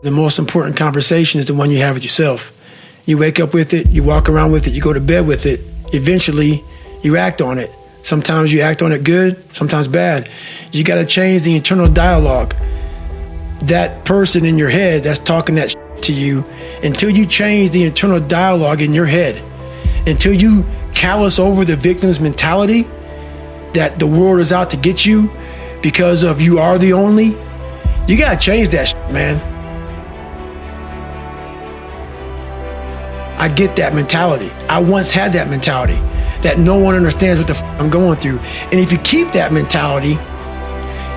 The most important conversation is the one you have with yourself. You wake up with it, you walk around with it, you go to bed with it. Eventually, you act on it. Sometimes you act on it good, sometimes bad. You got to change the internal dialogue. That person in your head that's talking that to you, until you change the internal dialogue in your head, until you callous over the victim's mentality that the world is out to get you because of you are the only, you got to change that man. I get that mentality. I once had that mentality that no one understands what the I'm going through. And if you keep that mentality,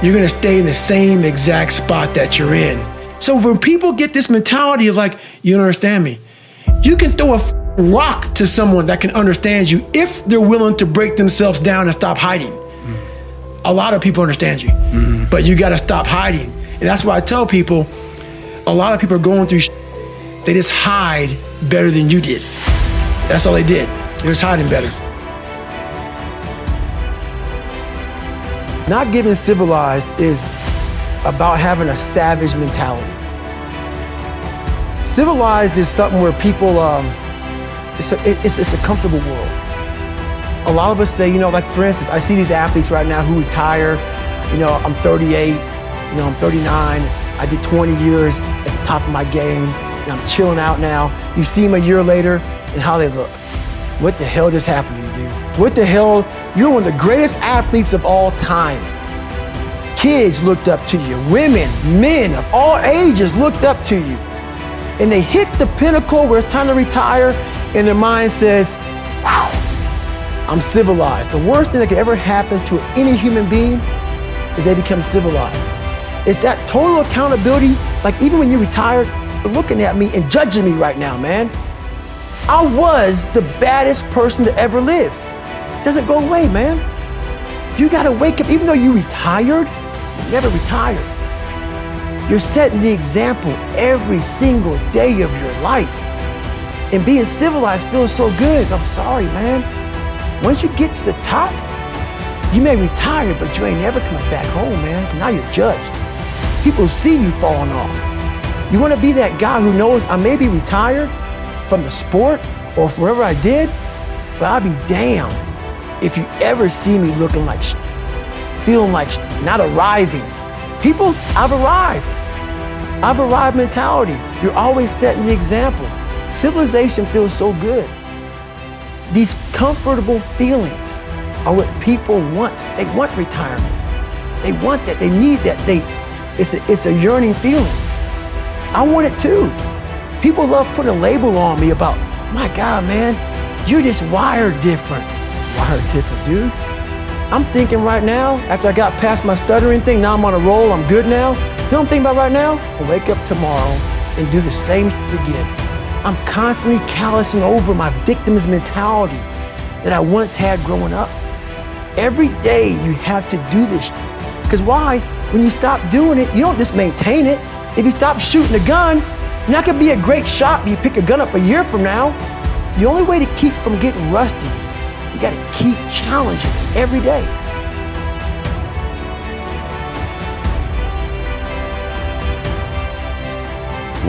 you're gonna stay in the same exact spot that you're in. So when people get this mentality of like, you don't understand me, you can throw a rock to someone that can understand you if they're willing to break themselves down and stop hiding. A lot of people understand you, but you gotta stop hiding. And that's why I tell people, a lot of people are going through they just hide better than you did. That's all they did. They was hiding better. Not getting civilized is about having a savage mentality. Civilized is something where people, it's a comfortable world. A lot of us say, like for instance, I see these athletes right now who retire, I'm 38, I'm 39, I did 20 years at the top of my game, and I'm chilling out now. You see them a year later and how they look. What the hell just happened to you, dude? What the hell? You're one of the greatest athletes of all time. Kids looked up to you. Women, men of all ages looked up to you. And they hit the pinnacle where it's time to retire, and their mind says, wow, I'm civilized. The worst thing that could ever happen to any human being is they become civilized. It's that total accountability, like even when you retired, you're looking at me and judging me right now, man. I was the baddest person to ever live. It doesn't go away, man. You gotta wake up, even though you retired, you never retired. You're setting the example every single day of your life. And being civilized feels so good. I'm sorry, man. Once you get to the top, you may retire, but you ain't never coming back home, man. Now you're judged. People see you falling off. You wanna be that guy who knows I may be retired from the sport or wherever I did, but I'll be damned if you ever see me looking like feeling like not arriving. People, I've arrived. I've arrived mentality. You're always setting the example. Civilization feels so good. These comfortable feelings are what people want. They want retirement. They want that, they need that. It's a yearning feeling. I want it too. People love putting a label on me about, my God, man, you're just wired different. Wired different, dude. I'm thinking right now, after I got past my stuttering thing, now I'm on a roll, I'm good now. You know what I'm thinking about right now? I'll wake up tomorrow and do the same again. I'm constantly callousing over my victim's mentality that I once had growing up. Every day you have to do this. Because why? When you stop doing it, you don't just maintain it. If you stop shooting a gun, you're not gonna be a great shot when you pick a gun up a year from now. The only way to keep from getting rusty, you gotta keep challenging every day.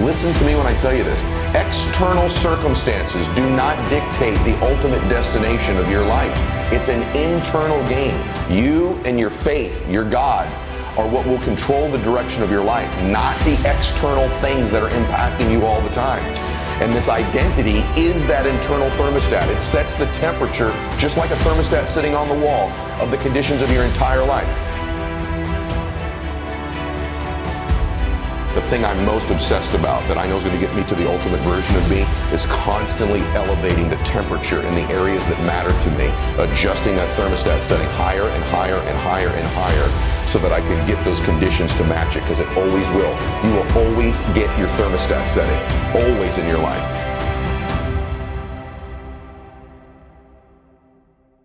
Listen to me when I tell you this. External circumstances do not dictate the ultimate destination of your life. It's an internal game. You and your faith, your God, are what will control the direction of your life, not the external things that are impacting you all the time. And this identity is that internal thermostat. It sets the temperature, just like a thermostat sitting on the wall, of the conditions of your entire life. The thing I'm most obsessed about that I know is going to get me to the ultimate version of me is constantly elevating the temperature in the areas that matter to me, adjusting that thermostat, setting higher and higher and higher and higher so that I can get those conditions to match it, because it always will. You will always get your thermostat setting, always in your life.